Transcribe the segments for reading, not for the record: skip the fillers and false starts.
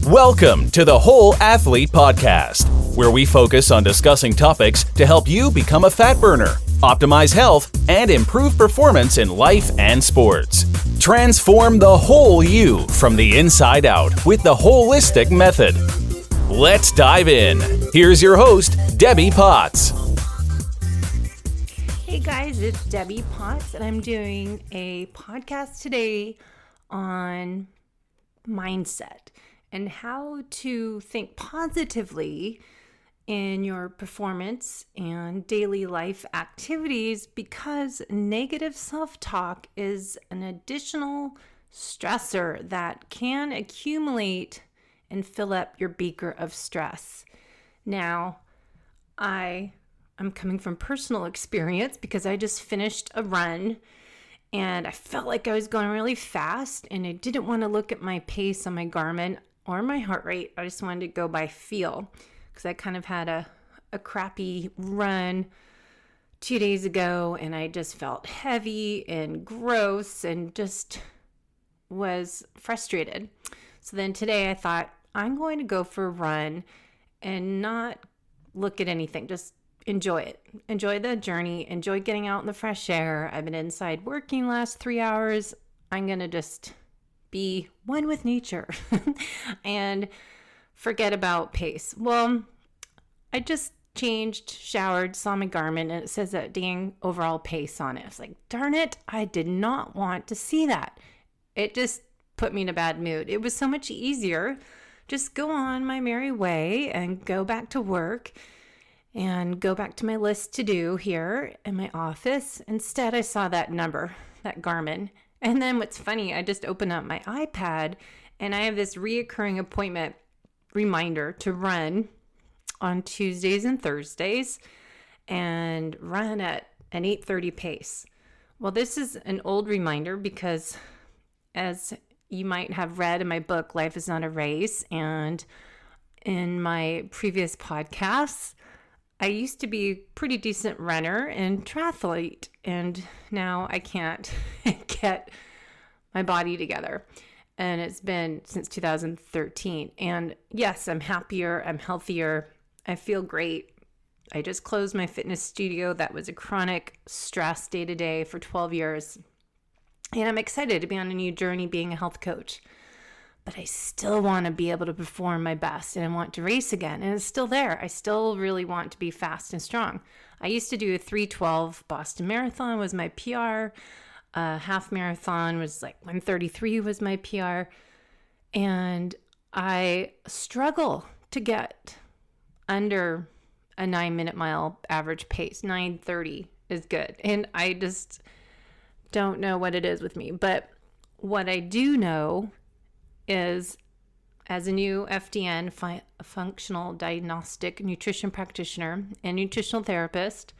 Welcome to the Whole Athlete Podcast, where we focus on discussing topics to help you become a fat burner, optimize health, and improve performance in life and sports. Transform the whole you from the inside out with the holistic method. Let's dive in. Here's your host, Debbie Potts. Hey guys, it's Debbie Potts, and I'm doing a podcast today on mindset and how to think positively in your performance and daily life activities, because negative self-talk is an additional stressor that can accumulate and fill up your beaker of stress. Now, I'm coming from personal experience because I just finished a run and I felt like I was going really fast and I didn't want to look at my pace on my Garmin or my heart rate. I just wanted to go by feel because I kind of had a crappy run 2 days ago and I just felt heavy and gross and just was frustrated. So then today I thought, I'm going to go for a run and not look at anything, just enjoy it. Enjoy the journey, enjoy getting out in the fresh air. I've been inside working last 3 hours. I'm going to just be one with nature and forget about pace. Well, I just changed, showered, saw my Garmin, and it says that dang overall pace on it. I was like, darn it, I did not want to see that. It just put me in a bad mood. It was so much easier just go on my merry way and go back to work and go back to my list to do here in my office. Instead, I saw that number, that Garmin. And then what's funny, I just opened up my iPad and I have this reoccurring appointment reminder to run on Tuesdays and Thursdays and run at an 8:30 pace. Well, this is an old reminder because, as you might have read in my book, Life is Not a Race, and in my previous podcasts, I used to be a pretty decent runner and triathlete, and now I can't get my body together. And it's been since 2013. And yes, I'm happier, I'm healthier, I feel great. I just closed my fitness studio that was a chronic stress day to day for 12 years. And I'm excited to be on a new journey being a health coach. But I still want to be able to perform my best and I want to race again. And it's still there. I still really want to be fast and strong. I used to do a 3:12 Boston Marathon was my PR. Half marathon was like 1:33 was my PR. And I struggle to get under a 9-minute mile average pace. 9:30 is good. And I just don't know what it is with me. But what I do know is, as a new FDN, functional diagnostic nutrition practitioner and nutritional therapist,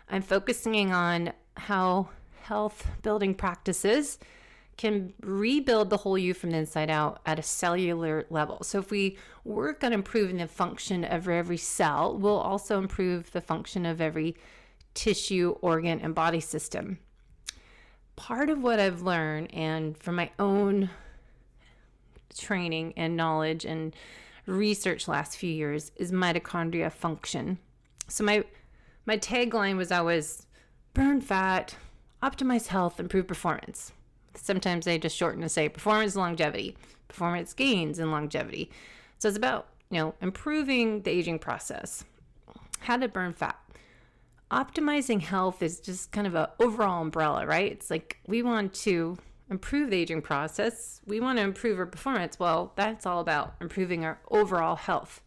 I'm focusing on how health building practices can rebuild the whole you from the inside out at a cellular level. So if we work on improving the function of every cell, we'll also improve the function of every tissue, organ, and body system. Part of what I've learned, and from my own training and knowledge and research last few years, is mitochondria function. So my tagline was always burn fat, optimize health, improve performance. Sometimes I just shorten to say performance longevity, performance gains and longevity. So it's about, improving the aging process. How to burn fat. Optimizing health is just kind of an overall umbrella, right? It's like we want to improve the aging process. We want to improve our performance. Well, that's all about improving our overall health.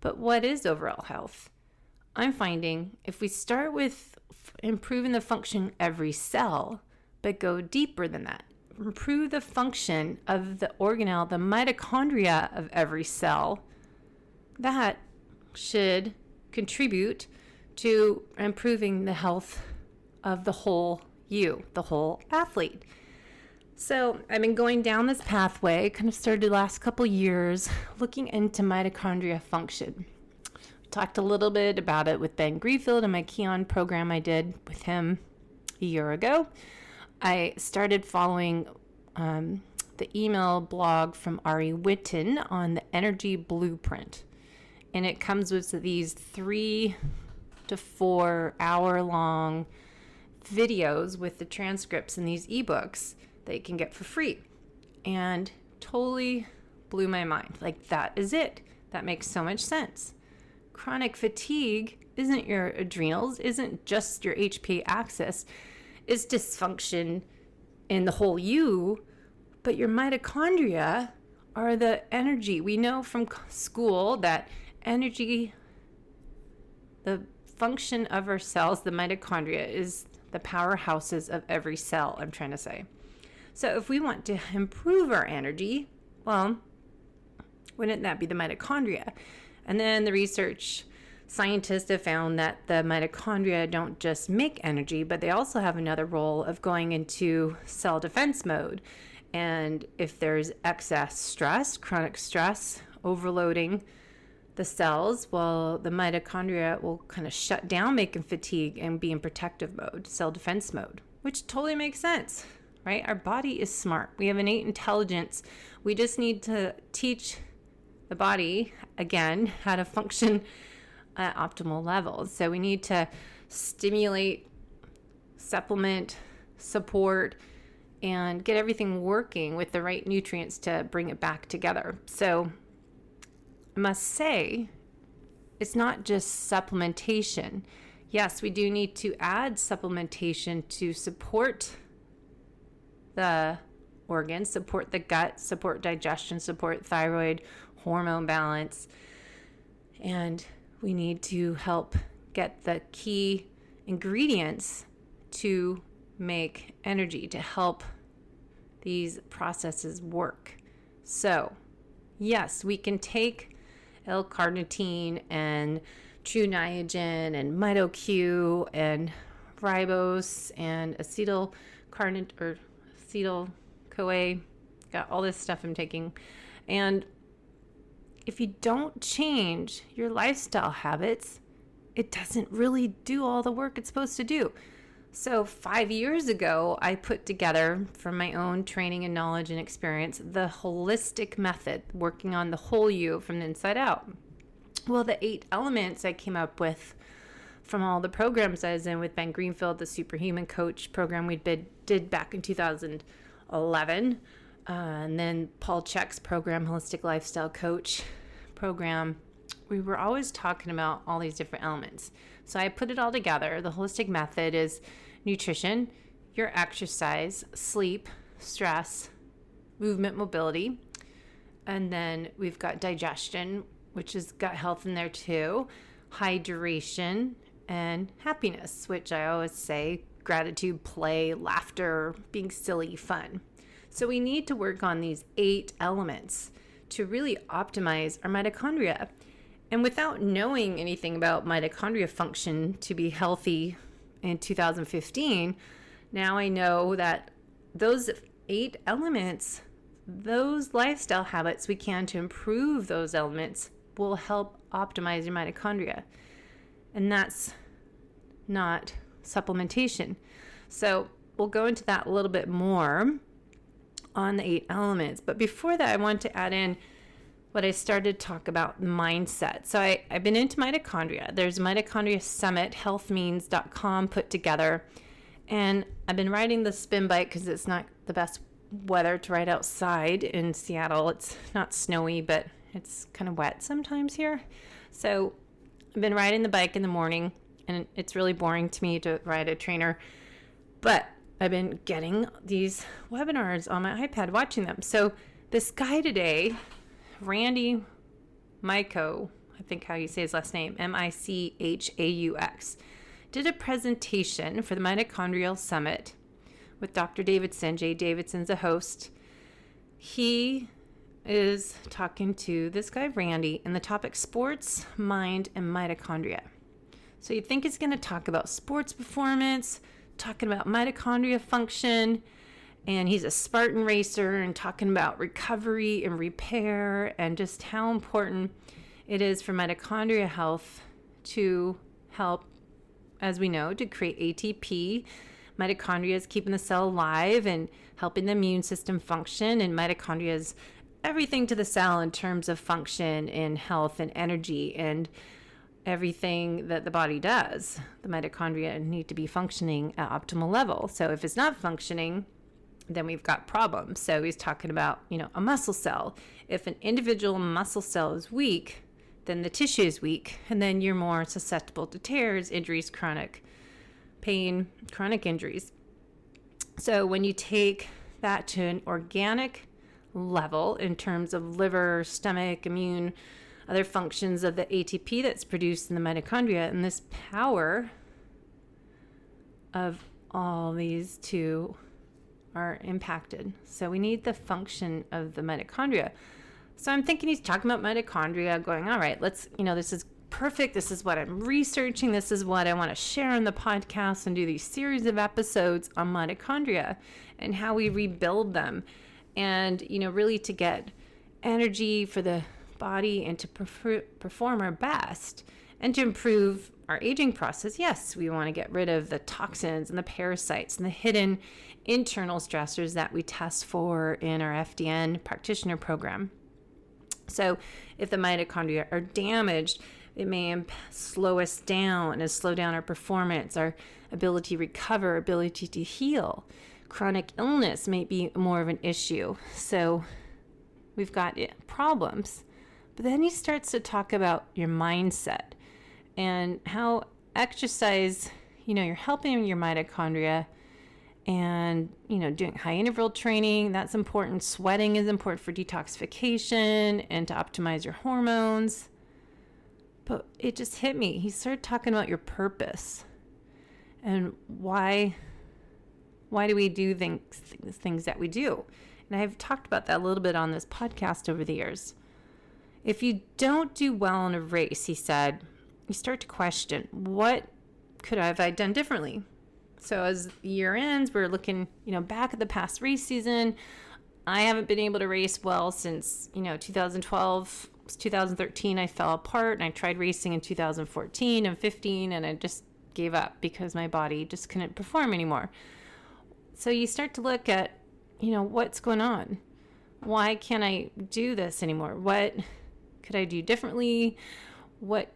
But what is overall health? I'm finding if we start with improving the function of every cell, but go deeper than that, improve the function of the organelle, the mitochondria of every cell, that should contribute to improving the health of the whole you, the whole athlete. So I've been going down this pathway, kind of started the last couple years, looking into mitochondria function. Talked a little bit about it with Ben Greenfield in my Keon program I did with him a year ago. I started following the email blog from Ari Whitten on the energy blueprint. And it comes with these 3 to 4 hour long videos with the transcripts and these ebooks that you can get for free. And totally blew my mind. Like, that is it. That makes so much sense. Chronic fatigue isn't your adrenals, isn't just your HPA axis. It's dysfunction in the whole you, but your mitochondria are the energy. We know from school that energy, the function of our cells, the mitochondria, is the powerhouses of every cell, I'm trying to say. So if we want to improve our energy, well, wouldn't that be the mitochondria? And then the research scientists have found that the mitochondria don't just make energy, but they also have another role of going into cell defense mode. And if there's excess stress, chronic stress, overloading the cells, well, the mitochondria will kind of shut down making fatigue and be in protective mode, cell defense mode, which totally makes sense, right? Our body is smart. We have innate intelligence. We just need to teach the body, again, how to function at optimal levels. So we need to stimulate, supplement, support, and get everything working with the right nutrients to bring it back together. So I must say, it's not just supplementation. Yes, we do need to add supplementation to support the organs, support the gut, support digestion, support thyroid, hormone balance, and we need to help get the key ingredients to make energy, to help these processes work. So, yes, we can take L-carnitine and true niagen and Michaux and ribose and acetyl-CoA, got all this stuff I'm taking, and if you don't change your lifestyle habits, it doesn't really do all the work it's supposed to do. So 5 years ago, I put together, from my own training and knowledge and experience, the holistic method, working on the whole you from the inside out. Well, the 8 elements I came up with from all the programs I was in with Ben Greenfield, the Superhuman Coach program we did back in 2011. And then Paul Chek's program, Holistic Lifestyle Coach program, we were always talking about all these different elements. So I put it all together. The holistic method is nutrition, your exercise, sleep, stress, movement, mobility. And then we've got digestion, which is gut health in there too, hydration, and happiness, which I always say gratitude, play, laughter, being silly, fun. So we need to work on these 8 elements to really optimize our mitochondria. And without knowing anything about mitochondria function to be healthy in 2015, now I know that those 8 elements, those lifestyle habits we can to improve those elements will help optimize your mitochondria. And that's not supplementation. So we'll go into that a little bit more on the 8 elements. But before that, I want to add in what I started to talk about, mindset. So I've been into mitochondria. There's Mitochondria Summit, healthmeans.com put together. And I've been riding the spin bike because it's not the best weather to ride outside in Seattle. It's not snowy, but it's kind of wet sometimes here. So I've been riding the bike in the morning, and it's really boring to me to ride a trainer. But I've been getting these webinars on my iPad, watching them. So this guy today, Randy Michaux, I think how you say his last name, Michaux, did a presentation for the Mitochondria Summit with Dr. Davidson. Jay Davidson's a host. He is talking to this guy, Randy, and the topic sports, mind, and mitochondria. So you'd think he's going to talk about sports performance, talking about mitochondria function, and he's a Spartan racer and talking about recovery and repair and just how important it is for mitochondria health to help, as we know, to create ATP, Mitochondria is keeping the cell alive and helping the immune system function. And mitochondria is everything to the cell in terms of function and health and energy and everything that the body does. The mitochondria need to be functioning at optimal level. So if it's not functioning, then we've got problems. So he's talking about, a muscle cell. If an individual muscle cell is weak, then the tissue is weak, and then you're more susceptible to tears, injuries, chronic pain, chronic injuries. So when you take that to an organic level in terms of liver, stomach, immune, other functions of the ATP that's produced in the mitochondria, and this power of all these two are impacted. So we need the function of the mitochondria. So I'm thinking he's talking about mitochondria, going, all right, let's, this is perfect. This is what I'm researching. This is what I want to share on the podcast and do these series of episodes on mitochondria and how we rebuild them. And, really to get energy for the body and to perform our best and to improve our aging process. Yes, we want to get rid of the toxins and the parasites and the hidden internal stressors that we test for in our FDN practitioner program. So if the mitochondria are damaged, it may slow us down and slow down our performance, our ability to recover, ability to heal. Chronic illness may be more of an issue. So we've got problems. But then he starts to talk about your mindset and how exercise, you're helping your mitochondria and, doing high interval training, that's important. Sweating is important for detoxification and to optimize your hormones. But it just hit me. He started talking about your purpose and why do we do things that we do? And I've talked about that a little bit on this podcast over the years. If you don't do well in a race, he said, you start to question, what could I have done differently? So as the year ends, we're looking, back at the past race season. I haven't been able to race well since, 2012. It was 2013, I fell apart, and I tried racing in 2014 and 15, and I just gave up because my body just couldn't perform anymore. So you start to look at, what's going on? Why can't I do this anymore? What could I do differently? What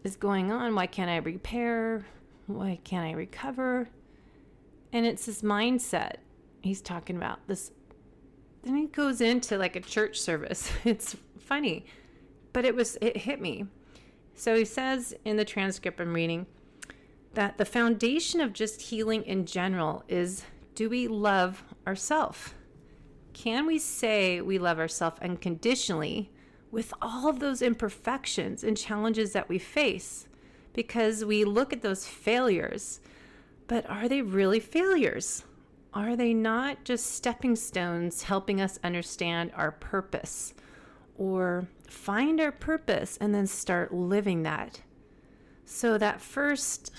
is going on? Why can't I repair? Why can't I recover? And it's this mindset he's talking about. This. Then he goes into like a church service. It's funny, but it hit me. So he says in the transcript I'm reading that the foundation of just healing in general is, do we love ourselves? Can we say we love ourselves unconditionally with all of those imperfections and challenges that we face? Because we look at those failures, but are they really failures? Are they not just stepping stones helping us understand our purpose or find our purpose and then start living that? So that first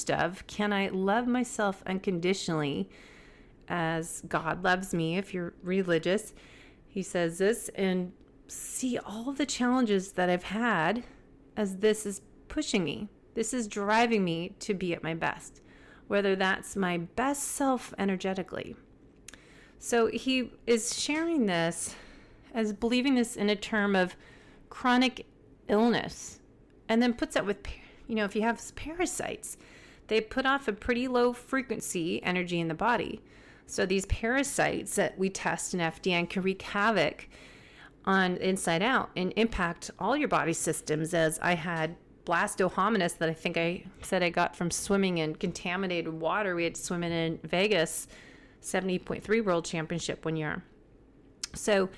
of, can I love myself unconditionally as God loves me, if you're religious, he says this, and see all the challenges that I've had as this is pushing me. This is driving me to be at my best, whether that's my best self energetically. So he is sharing this as believing this in a term of chronic illness, and then puts that with, if you have parasites, they put off a pretty low frequency energy in the body. So these parasites that we test in FDN can wreak havoc on inside out and impact all your body systems. As I had blastohominus that I think I said I got from swimming in contaminated water. We had to swim in Vegas 70.3 World Championship one year. So,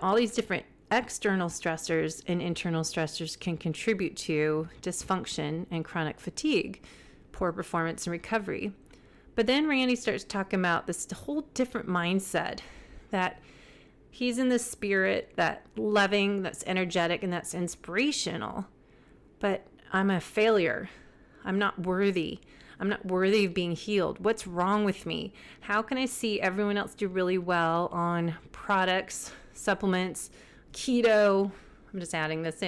all these different external stressors and internal stressors can contribute to dysfunction and chronic fatigue, poor performance and recovery. But then Randy starts talking about this whole different mindset that he's in the spirit, that loving, that's energetic, and that's inspirational. But I'm a failure. I'm not worthy. I'm not worthy of being healed. What's wrong with me? How can I see everyone else do really well on products, supplements, keto? I'm just adding this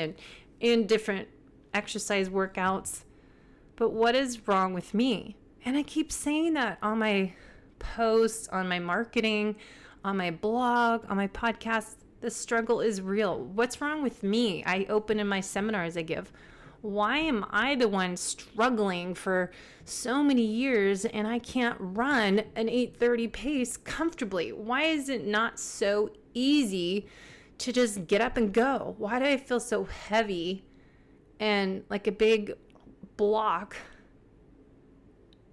in different exercise workouts. But what is wrong with me? And I keep saying that on my posts, on my marketing, on my blog, on my podcast. The struggle is real. What's wrong with me? I open in my seminars I give. Why am I the one struggling for so many years and I can't run an 8:30 pace comfortably? Why is it not so easy to just get up and go? Why do I feel so heavy and like a big block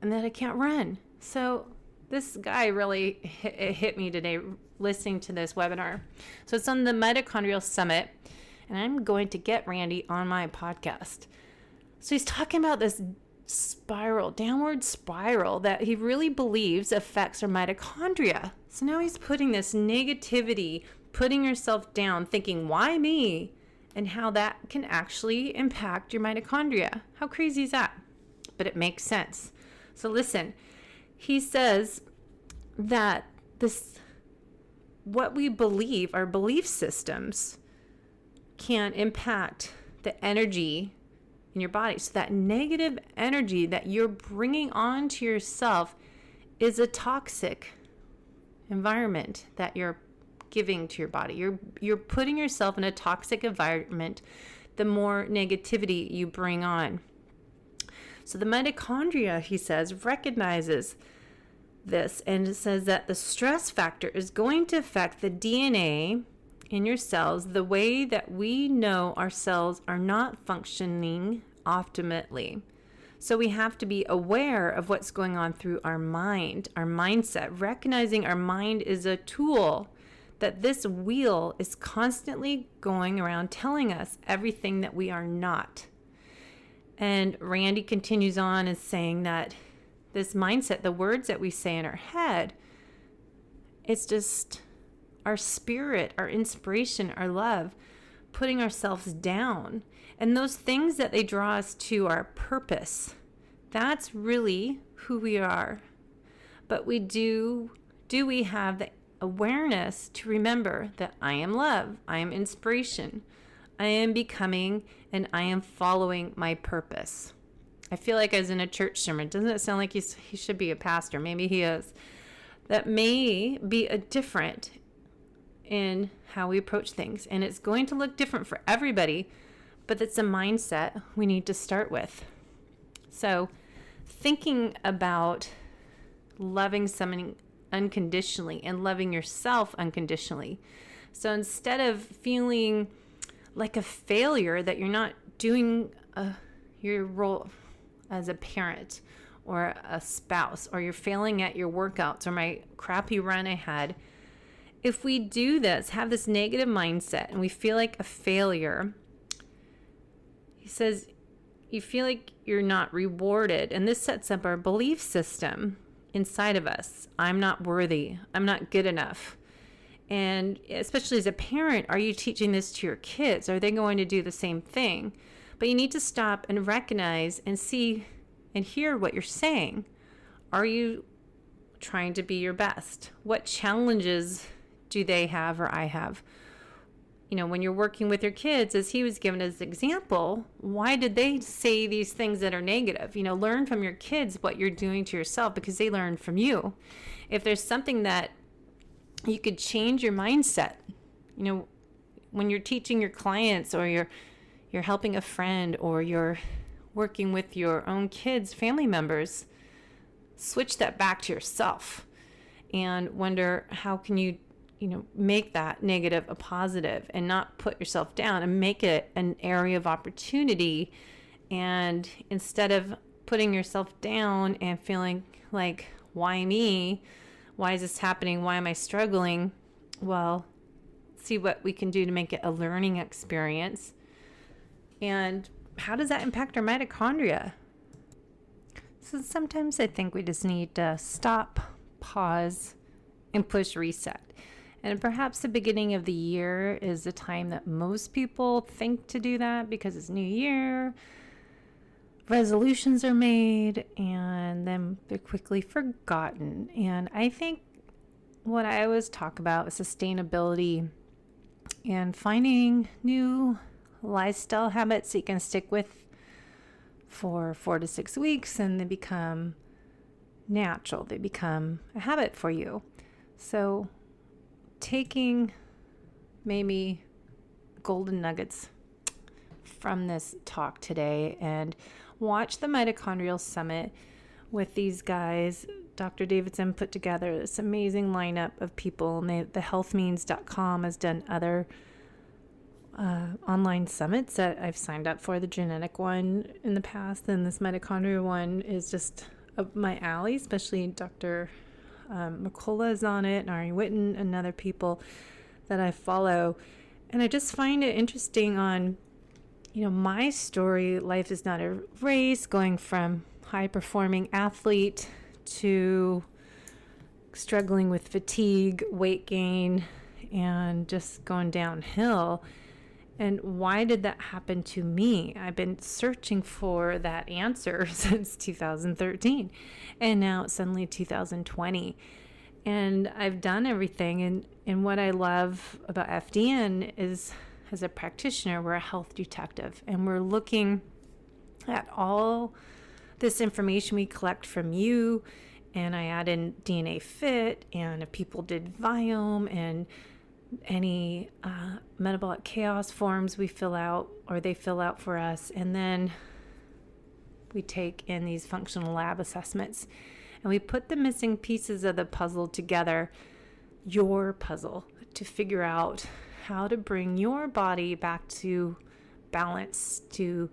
and that I can't run? So this guy really hit me today listening to this webinar. So it's on the Mitochondria Summit, and I'm going to get Randy on my podcast. So he's talking about this downward spiral that he really believes affects our mitochondria. So now he's putting this negativity, putting yourself down, thinking, why me? And how that can actually impact your mitochondria. How crazy is that? But it makes sense. So listen, he says that what we believe, our belief systems, can impact the energy in your body. So that negative energy that you're bringing onto yourself is a toxic environment that you're giving to your body. You're putting yourself in a toxic environment the more negativity you bring on. So the mitochondria, he says, recognizes this, and it says that the stress factor is going to affect the DNA in your cells the way that we know our cells are not functioning optimally. So we have to be aware of what's going on through our mind, our mindset, recognizing our mind is a tool, that this wheel is constantly going around telling us everything that we are not. And Randy continues on and saying that this mindset, the words that we say in our head, it's just our spirit, our inspiration, our love, putting ourselves down. And those things that they draw us to our purpose, that's really who we are. But we have the awareness to remember that I am love, I am inspiration, I am becoming, and I am following my purpose. I feel like I was in a church sermon. Doesn't it sound like he should be a pastor? Maybe he is. That may be a different in how we approach things. And it's going to look different for everybody, but it's a mindset we need to start with. So thinking about loving someone unconditionally and loving yourself unconditionally. So instead of feeling like a failure that you're not doing your role as a parent or a spouse, or you're failing at your workouts, or my crappy run I had, if we do this, have this negative mindset, and we feel like a failure, he says, you feel like you're not rewarded. And this sets up our belief system inside of us. I'm not worthy. I'm not good enough. And especially as a parent, are you teaching this to your kids? Are they going to do the same thing? But you need to stop and recognize and see and hear what you're saying. Are you trying to be your best? What challenges do they have or I have? You know, when you're working with your kids, as he was given as example, why did they say these things that are negative? You know, learn from your kids what you're doing to yourself, because they learn from you. If there's something that you could change your mindset, you know, when you're teaching your clients, or you're helping a friend, or you're working with your own kids, family members, switch that back to yourself and wonder how can you make that negative a positive, and not put yourself down, and make it an area of opportunity. And instead of putting yourself down and feeling like, why me? Why is this happening? Why am I struggling? Well, see what we can do to make it a learning experience. And how does that impact our mitochondria? So sometimes I think we just need to stop, pause, and push reset. And perhaps the beginning of the year is the time that most people think to do that, because it's New Year, resolutions are made, and then they're quickly forgotten. And I think what I always talk about is sustainability and finding new lifestyle habits that you can stick with for 4 to 6 weeks, and they become natural. They become a habit for you. So taking maybe golden nuggets from this talk today, and watch the Mitochondria Summit with these guys. Dr. Davidson put together this amazing lineup of people, and the healthmeans.com has done other online summits that I've signed up for, the genetic one in the past, and this mitochondria one is just up my alley, especially Dr. Michaux is on it, and Ari Witten, and other people that I follow. And I just find it interesting on, my story. Life is not a race, going from high-performing athlete to struggling with fatigue, weight gain, and just going downhill. And why did that happen to me? I've been searching for that answer since 2013, and now it's suddenly 2020. And I've done everything. And what I love about FDN is, as a practitioner, we're a health detective, and we're looking at all this information we collect from you. And I add in DNA Fit, and if people did Viome, and any metabolic chaos forms we fill out, or they fill out for us. And then we take in these functional lab assessments, and we put the missing pieces of the puzzle together, your puzzle, to figure out how to bring your body back to balance, to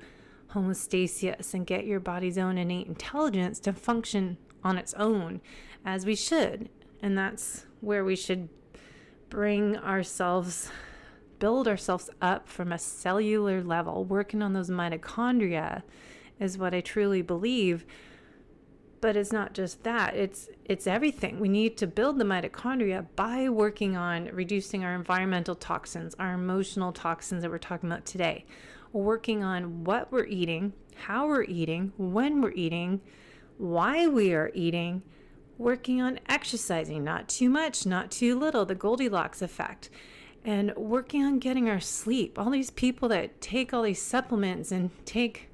homeostasis, and get your body's own innate intelligence to function on its own as we should. And that's where we should build ourselves up from a cellular level. Working on those mitochondria is what I truly believe. But it's not just that, it's everything. We need to build the mitochondria by working on reducing our environmental toxins, our emotional toxins that we're talking about today. Working on what we're eating, how we're eating, when we're eating, why we are eating. Working on exercising, not too much, not too little, the Goldilocks effect. And working on getting our sleep. All these people that take all these supplements and take,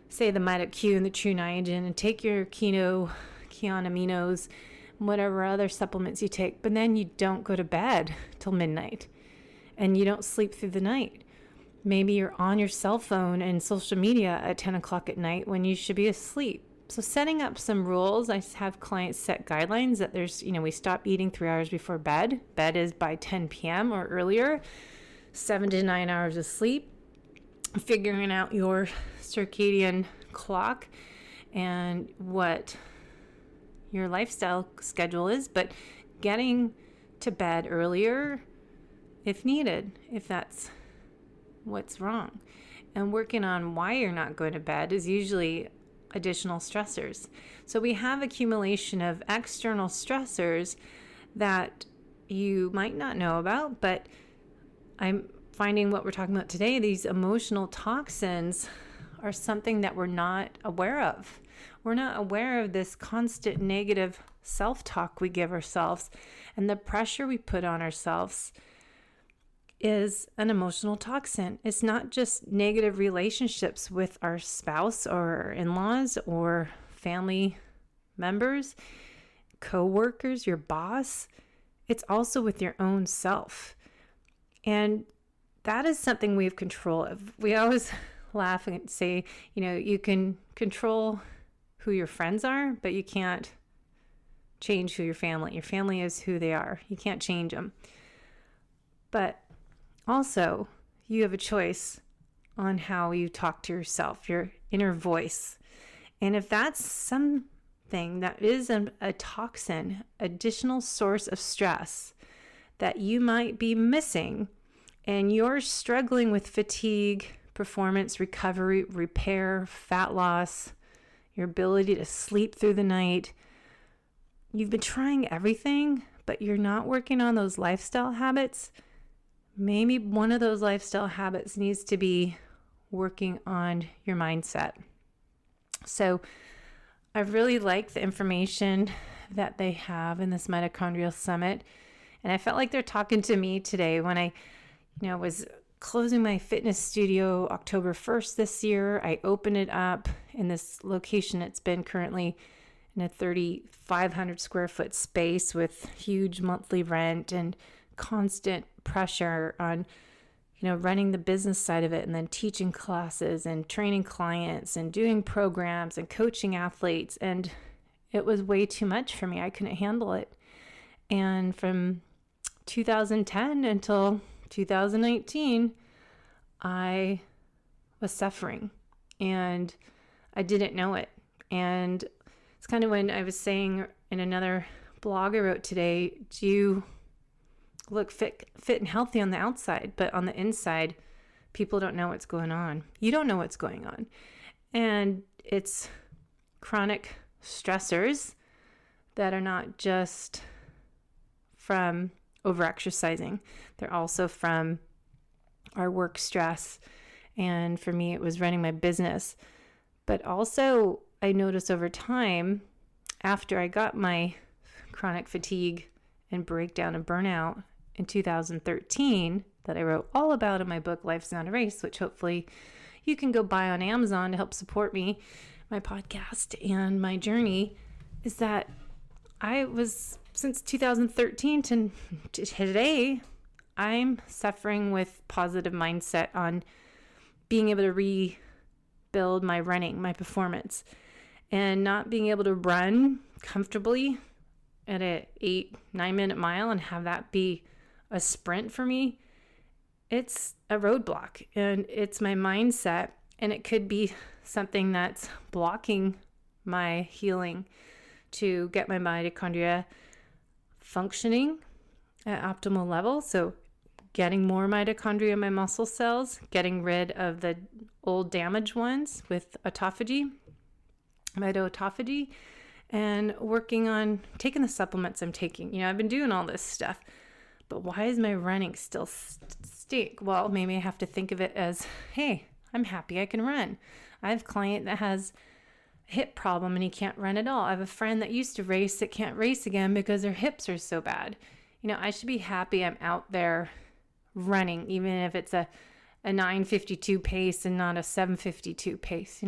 say, the Mitoq and the True Niagen, and take your Keon aminos, whatever other supplements you take, but then you don't go to bed till midnight, and you don't sleep through the night. Maybe you're on your cell phone and social media at 10 o'clock at night when you should be asleep. So setting up some rules. I have clients set guidelines that there's, we stop eating 3 hours before bed. Bed is by 10 p.m. or earlier. 7 to 9 hours of sleep. Figuring out your circadian clock and what your lifestyle schedule is, but getting to bed earlier if needed, if that's what's wrong. And working on why you're not going to bed is usually additional stressors. So we have accumulation of external stressors that you might not know about, but I'm finding what we're talking about today, these emotional toxins, are something that we're not aware of. We're not aware of this constant negative self-talk we give ourselves, and the pressure we put on ourselves is an emotional toxin. It's not just negative relationships with our spouse or in-laws or family members, co-workers, your boss. It's also with your own self. And that is something we have control of. We always laugh and say, you can control who your friends are, but you can't change who your family is who they are. You can't change them. But also, you have a choice on how you talk to yourself, your inner voice. And if that's something that is a toxin, additional source of stress that you might be missing, and you're struggling with fatigue, performance, recovery, repair, fat loss, your ability to sleep through the night, you've been trying everything, but you're not working on those lifestyle habits, maybe one of those lifestyle habits needs to be working on your mindset. So I really like the information that they have in this Mitochondria Summit. And I felt like they're talking to me today when I, was closing my fitness studio October 1st this year. I opened it up in this location. It's been currently in a 3,500 square foot space with huge monthly rent and constant pressure on, running the business side of it, and then teaching classes and training clients and doing programs and coaching athletes. And it was way too much for me. I couldn't handle it. And from 2010 until 2019, I was suffering and I didn't know it. And it's kind of when I was saying in another blog I wrote today, do you look fit and healthy on the outside, but on the inside, people don't know what's going on. You don't know what's going on. And it's chronic stressors that are not just from overexercising. They're also from our work stress. And for me, it was running my business. But also, I noticed over time, after I got my chronic fatigue and breakdown and burnout in 2013, that I wrote all about in my book, Life's Not a Race, which hopefully you can go buy on Amazon to help support me, my podcast, and my journey, is that I was, since 2013 to today, I'm suffering with positive mindset on being able to rebuild my running, my performance, and not being able to run comfortably at an 8-9 minute mile and have that be a sprint for me. It's a roadblock, and it's my mindset, and it could be something that's blocking my healing to get my mitochondria functioning at optimal level. So getting more mitochondria in my muscle cells, getting rid of the old damaged ones with autophagy, and working on taking the supplements I'm taking. I've been doing all this stuff, but why is my running still stink? Well, maybe I have to think of it as, hey, I'm happy I can run. I have a client that has a hip problem and he can't run at all. I have a friend that used to race that can't race again because their hips are so bad. I should be happy I'm out there running, even if it's a 9:52 pace and not a 7:52 pace,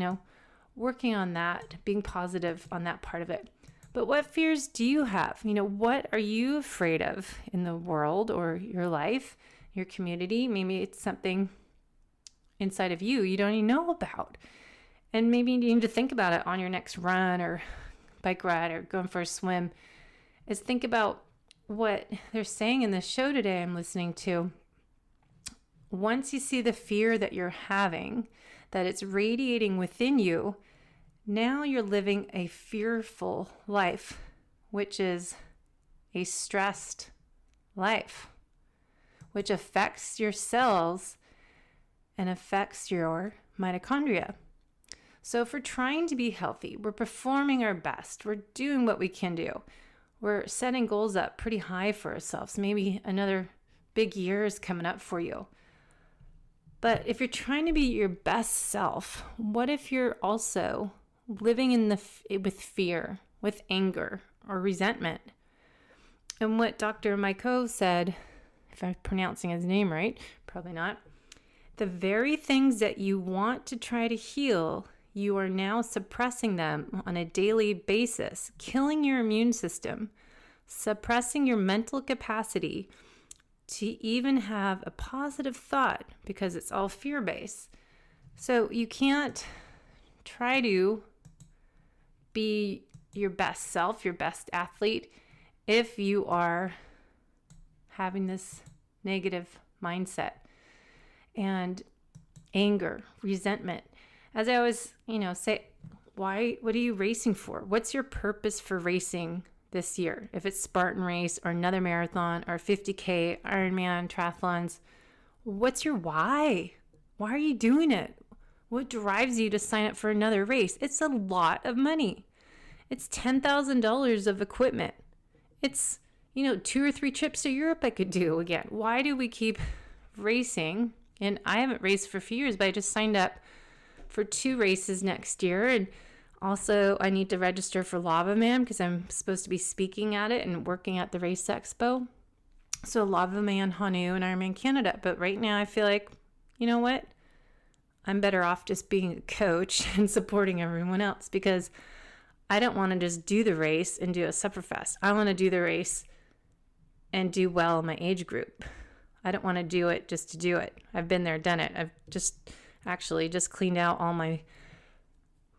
working on that, being positive on that part of it. But what fears do you have? What are you afraid of in the world or your life, your community? Maybe it's something inside of you don't even know about. And maybe you need to think about it on your next run or bike ride or going for a swim. Is think about what they're saying in this show today I'm listening to. Once you see the fear that you're having, that it's radiating within you, now you're living a fearful life, which is a stressed life, which affects your cells and affects your mitochondria. So if we're trying to be healthy, we're performing our best, we're doing what we can do, we're setting goals up pretty high for ourselves. Maybe another big year is coming up for you. But if you're trying to be your best self, what if you're also living with fear, with anger or resentment? And what Dr. Michaux said, if I'm pronouncing his name right, probably not, the very things that you want to try to heal, you are now suppressing them on a daily basis, killing your immune system, suppressing your mental capacity to even have a positive thought because it's all fear-based. So you can't try to be your best self, your best athlete, if you are having this negative mindset and anger, resentment. As I always, say, what are you racing for? What's your purpose for racing this year? If it's Spartan race or another marathon or 50K, Ironman, triathlons, what's your why? Why are you doing it? What drives you to sign up for another race? It's a lot of money. It's $10,000 of equipment. It's, 2 or 3 trips to Europe I could do again. Why do we keep racing? And I haven't raced for a few years, but I just signed up for 2 races next year. And also I need to register for Lava Man because I'm supposed to be speaking at it and working at the Race Expo. So Lava Man, Hanu, and Ironman Canada. But right now I feel like, you know what? I'm better off just being a coach and supporting everyone else, because I don't want to just do the race and do a Sufferfest. I want to do the race and do well in my age group. I don't want to do it just to do it. I've been there, done it. I've just cleaned out all my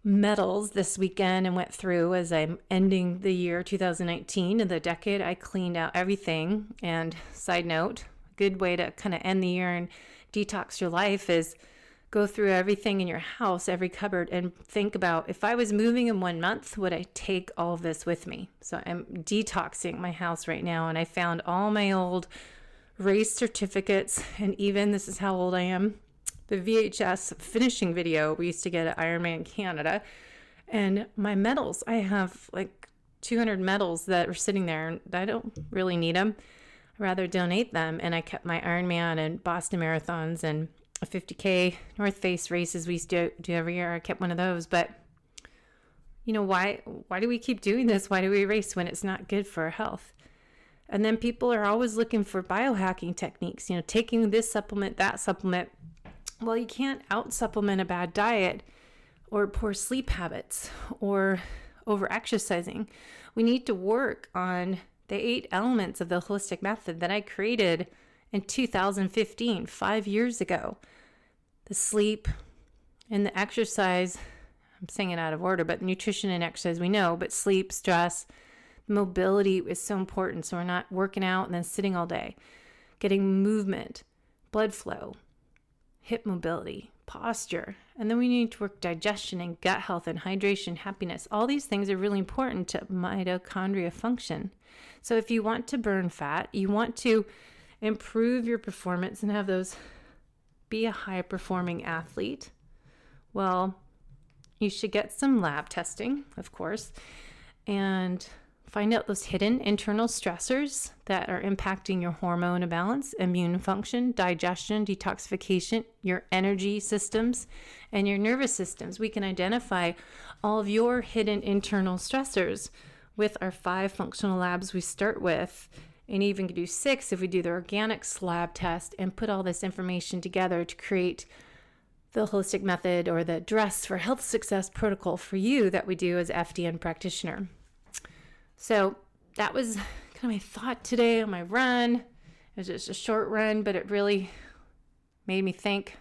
medals this weekend and went through as I'm ending the year 2019 and the decade. I cleaned out everything. And side note, a good way to kind of end the year and detox your life is go through everything in your house, every cupboard, and think about, if I was moving in 1 month, would I take all of this with me? So I'm detoxing my house right now, and I found all my old race certificates, and even, this is how old I am, the VHS finishing video we used to get at Ironman Canada, and my medals. I have like 200 medals that are sitting there, and I don't really need them. I'd rather donate them. And I kept my Ironman and Boston marathons and a 50K North Face races we used to do every year. I kept one of those. But why do we keep doing this? Why do we race when it's not good for our health? And then people are always looking for biohacking techniques, taking this supplement, that supplement. Well, you can't out-supplement a bad diet or poor sleep habits or over-exercising. We need to work on the 8 elements of the holistic method that I created in 2015, 5 years ago. The sleep and the exercise, I'm saying it out of order, but nutrition and exercise we know, but sleep, stress, mobility is so important. So we're not working out and then sitting all day. Getting movement, blood flow, hip mobility, posture. And then we need to work digestion and gut health and hydration, happiness. All these things are really important to mitochondria function. So if you want to burn fat, you want to improve your performance and have those, be a high performing athlete, well, you should get some lab testing, of course, and find out those hidden internal stressors that are impacting your hormone balance, immune function, digestion, detoxification, your energy systems, and your nervous systems. We can identify all of your hidden internal stressors with our 5 functional labs we start with, and even do 6 if we do the organics lab test and put all this information together to create the holistic method or the Dress for Health Success protocol for you that we do as FDN practitioner. So that was kind of my thought today on my run. It was just a short run, but it really made me think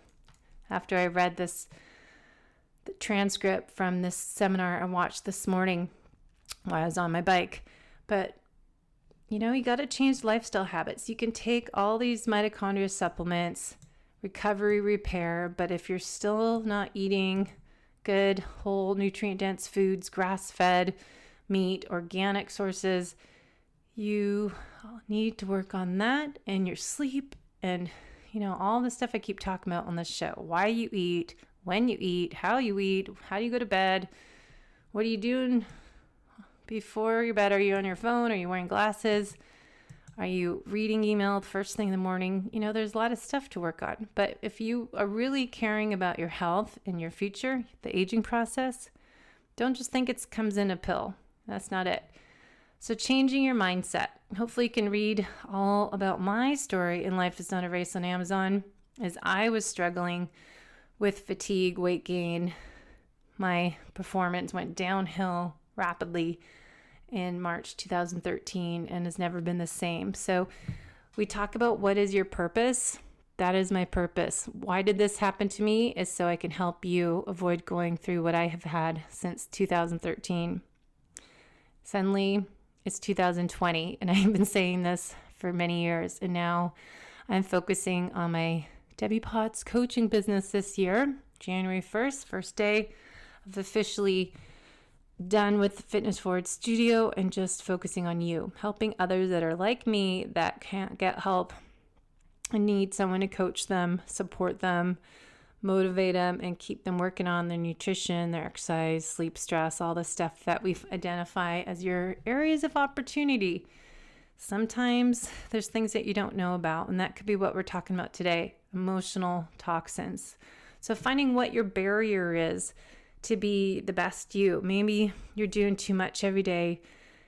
after I read the transcript from this seminar I watched this morning while I was on my bike. But, you got to change lifestyle habits. You can take all these mitochondria supplements, recovery, repair, but if you're still not eating good, whole, nutrient-dense foods, grass-fed, meat, organic sources, you need to work on that and your sleep and, all the stuff I keep talking about on this show. Why you eat, when you eat, how you go to bed, what are you doing before your bed? Are you on your phone? Are you wearing glasses? Are you reading email the first thing in the morning? There's a lot of stuff to work on. But if you are really caring about your health and your future, the aging process, don't just think it comes in a pill. That's not it. So changing your mindset. Hopefully you can read all about my story in Life is Not a Race on Amazon, as I was struggling with fatigue, weight gain. My performance went downhill rapidly in March 2013 and has never been the same. So we talk about what is your purpose. That is my purpose. Why did this happen to me? Is so I can help you avoid going through what I have had since 2013. Suddenly, it's 2020, and I've been saying this for many years, and now I'm focusing on my Debbie Potts coaching business this year, January 1st, first day of officially done with Fitness Forward Studio and just focusing on you, helping others that are like me that can't get help and need someone to coach them, support them, motivate them, and keep them working on their nutrition, their exercise, sleep, stress, all the stuff that we identify as your areas of opportunity. Sometimes there's things that you don't know about, and that could be what we're talking about today, emotional toxins. So finding what your barrier is to be the best you. Maybe you're doing too much every day.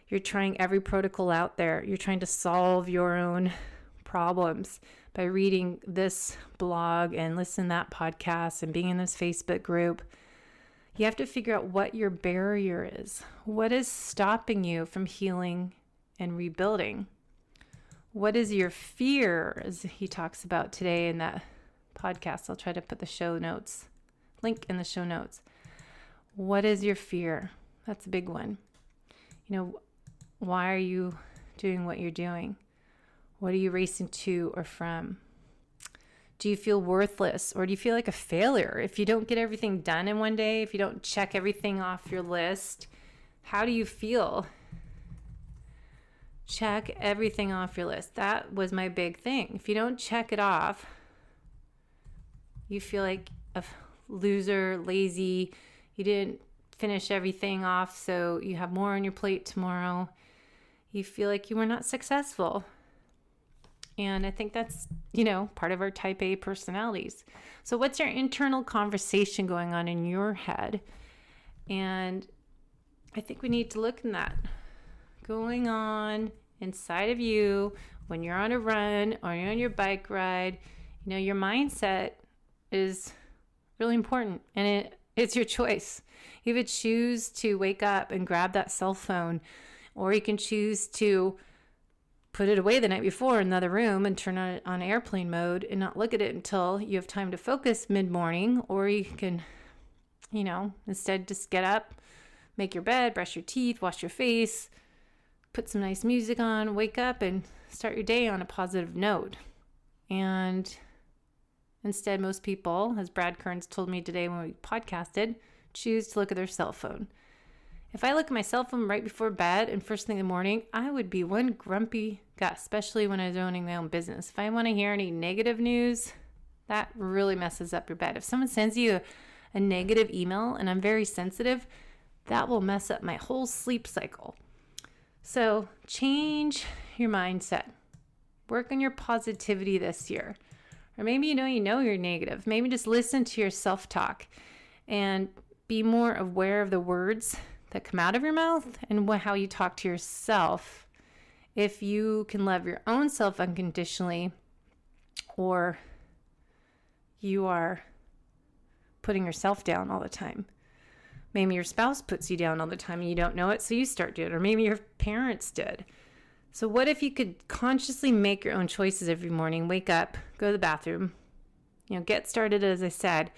You're trying every protocol out there. You're trying to solve your own problems by reading this blog and listening to that podcast and being in this Facebook group. You have to figure out what your barrier is. What is stopping you from healing and rebuilding? What is your fear, as he talks about today in that podcast? I'll try to put the show notes, link in the show notes. What is your fear? That's a big one. Why are you doing what you're doing? What are you racing to or from? Do you feel worthless, or do you feel like a failure if you don't get everything done in one day, if you don't check everything off your list? How do you feel? Check everything off your list. That was my big thing. If you don't check it off, you feel like a loser, lazy. You didn't finish everything off, so you have more on your plate tomorrow. You feel like you were not successful. And I think that's, part of our type A personalities. So what's your internal conversation going on in your head? And I think we need to look in that. Going on inside of you when you're on a run or you're on your bike ride, your mindset is really important, and it's your choice. You could choose to wake up and grab that cell phone, or you can choose to put it away the night before in another room and turn it on airplane mode and not look at it until you have time to focus mid-morning. Or you can, instead just get up, make your bed, brush your teeth, wash your face, put some nice music on, wake up and start your day on a positive note. And instead, most people, as Brad Kearns told me today when we podcasted, choose to look at their cell phone. If I look at my cell phone right before bed and first thing in the morning, I would be one grumpy guy, especially when I was owning my own business. If I want to hear any negative news, that really messes up your bed. If someone sends you a negative email, and I'm very sensitive, that will mess up my whole sleep cycle. So change your mindset. Work on your positivity this year. Or maybe you know you're negative. Maybe just listen to your self-talk and be more aware of the words that come out of your mouth and how you talk to yourself. If you can love your own self unconditionally, or you are putting yourself down all the time. Maybe your spouse puts you down all the time and you don't know it, so you start doing it. Or maybe your parents did. So what if you could consciously make your own choices every morning? Wake up, go to the bathroom, get started, as I said,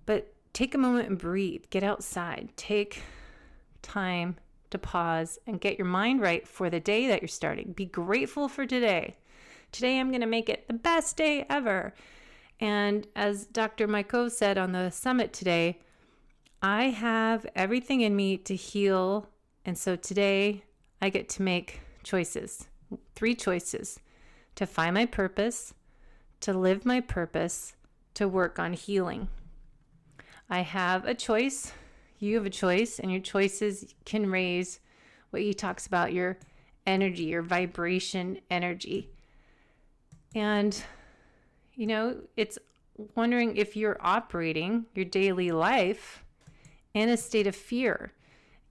but take a moment and breathe. Get outside. Take time to pause and get your mind right for the day that you're starting. Be grateful for today. Today I'm going to make it the best day ever. And as Dr. Michaux said on the summit today, I have everything in me to heal. And so today I get to make choices, 3 choices: to find my purpose, to live my purpose, to work on healing. I have a choice. You have a choice, and your choices can raise what he talks about, your energy, your vibration energy. And, it's wondering if you're operating your daily life in a state of fear.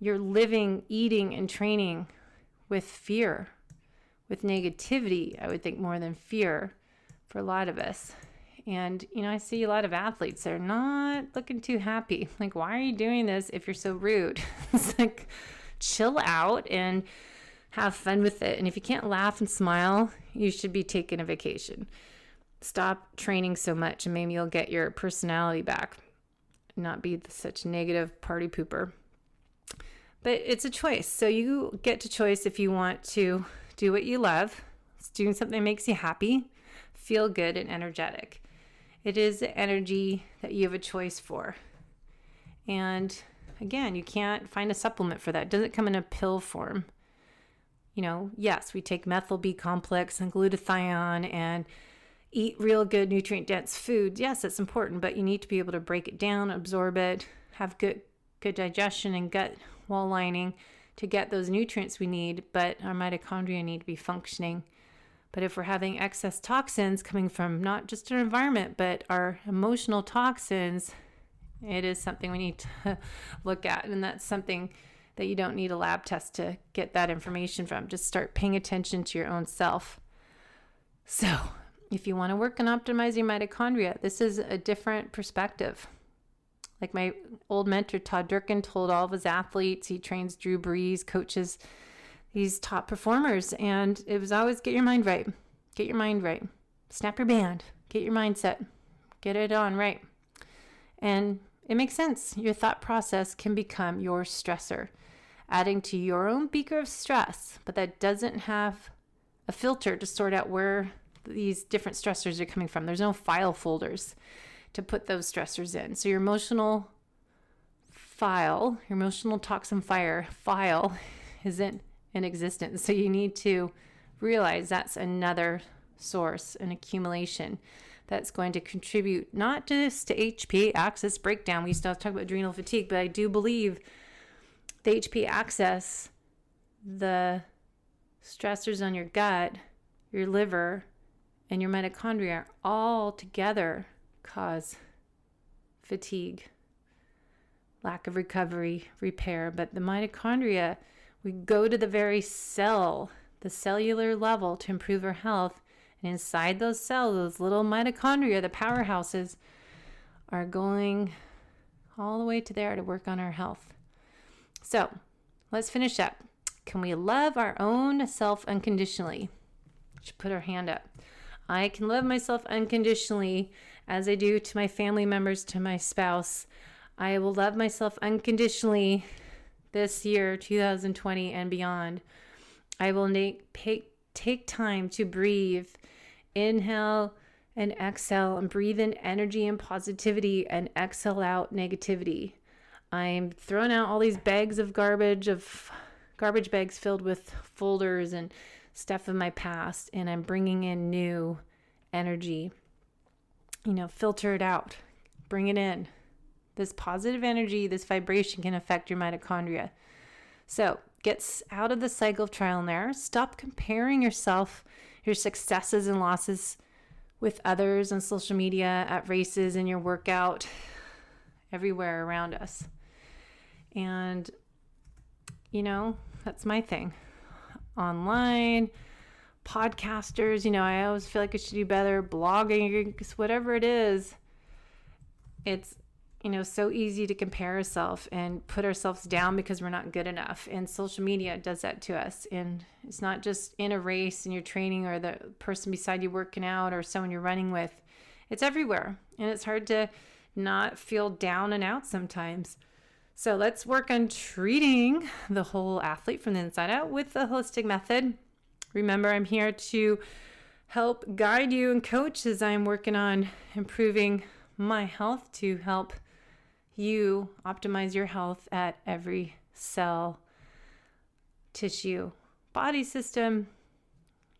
You're living, eating, and training with fear, with negativity, I would think, more than fear for a lot of us. And, I see a lot of athletes that are not looking too happy. Like, why are you doing this if you're so rude? It's like, chill out and have fun with it. And if you can't laugh and smile, you should be taking a vacation. Stop training so much, and maybe you'll get your personality back. Not be such negative party pooper. But it's a choice. So you get to choice if you want to do what you love. It's doing something that makes you happy, feel good, and energetic. It is the energy that you have a choice for. And again, you can't find a supplement for that. It doesn't come in a pill form. Yes, we take methyl B complex and glutathione and eat real good nutrient dense food. Yes, it's important, but you need to be able to break it down, absorb it, have good digestion and gut wall lining to get those nutrients we need. But our mitochondria need to be functioning. But if we're having excess toxins coming from not just our environment, but our emotional toxins, it is something we need to look at. And that's something that you don't need a lab test to get that information from. Just start paying attention to your own self. So if you want to work on optimizing mitochondria, this is a different perspective. Like my old mentor, Todd Durkin, told all of his athletes, he trains Drew Brees, coaches these top performers. And it was always get your mind right. Get your mind right. Snap your band. Get your mindset. Get it on right. And it makes sense. Your thought process can become your stressor, adding to your own beaker of stress, but that doesn't have a filter to sort out where these different stressors are coming from. There's no file folders to put those stressors in. So your emotional file, your emotional toxin file isn't in existence. So you need to realize that's another source, an accumulation that's going to contribute not just to HPA axis breakdown. We used to talk about adrenal fatigue, but I do believe the HPA axis, the stressors on your gut, your liver, and your mitochondria all together cause fatigue, lack of recovery, repair. But the mitochondria, we go to the very cell, the cellular level to improve our health. And inside those cells, those little mitochondria, the powerhouses, are going all the way to there to work on our health. So let's finish up. Can we love our own self unconditionally? We should put our hand up. I can love myself unconditionally as I do to my family members, to my spouse. I will love myself unconditionally this year, 2020 and beyond. I will take time to breathe, inhale and exhale, and breathe in energy and positivity and exhale out negativity. I'm throwing out all these bags of garbage bags filled with folders and stuff of my past, and I'm bringing in new energy. Filter it out, bring it in. This positive energy, this vibration can affect your mitochondria. So get out of the cycle of trial and error. Stop comparing yourself, your successes and losses with others on social media, at races, in your workout, everywhere around us. And, that's my thing. Online, podcasters, I always feel like I should do better, blogging, whatever it is. It's, so easy to compare ourselves and put ourselves down because we're not good enough. And social media does that to us. And it's not just in a race and you're training, or the person beside you working out, or someone you're running with. It's everywhere. And it's hard to not feel down and out sometimes. So let's work on treating the whole athlete from the inside out with the holistic method. Remember, I'm here to help guide you and coach as I'm working on improving my health to help you optimize your health at every cell, tissue, body system,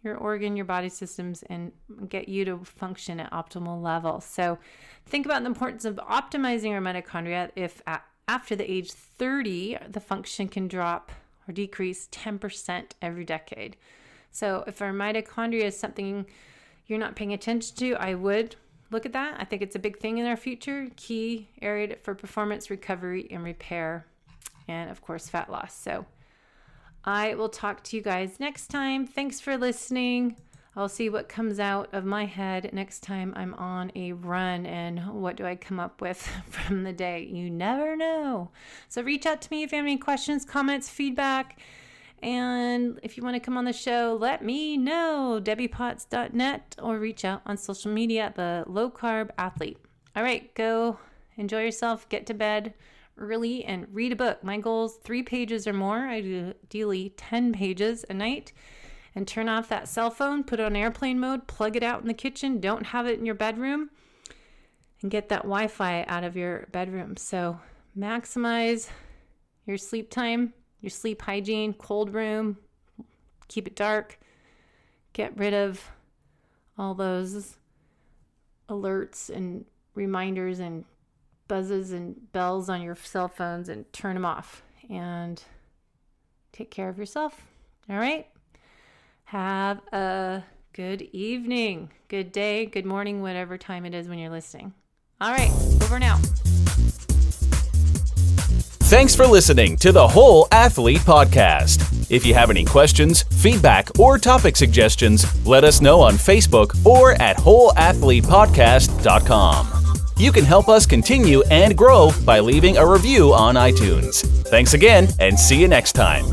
your organ, your body systems, and get you to function at optimal levels. So think about the importance of optimizing our mitochondria. If after the age 30, the function can drop or decrease 10% every decade. So if our mitochondria is something you're not paying attention to, I would look at that. I think it's a big thing in our future, key area for performance, recovery, and repair, and of course, fat loss. So I will talk to you guys next time. Thanks for listening. I'll see what comes out of my head next time I'm on a run and what do I come up with from the day. You never know. So reach out to me if you have any questions, comments, feedback. And if you want to come on the show, let me know, debbiepotts.net, or reach out on social media at the Low Carb Athlete. All right, go enjoy yourself, get to bed early, and read a book. My goal is 3 pages or more. I do ideally 10 pages a night. And turn off that cell phone, put it on airplane mode, plug it out in the kitchen. Don't have it in your bedroom. And get that Wi-Fi out of your bedroom. So maximize your sleep time, your sleep hygiene, cold room, keep it dark, get rid of all those alerts and reminders and buzzes and bells on your cell phones, and turn them off, and take care of yourself. All right. Have a good evening, good day, good morning, whatever time it is when you're listening. All right. Over and out. Thanks for listening to the Whole Athlete Podcast. If you have any questions, feedback, or topic suggestions, let us know on Facebook or at wholeathletepodcast.com. You can help us continue and grow by leaving a review on iTunes. Thanks again, and see you next time.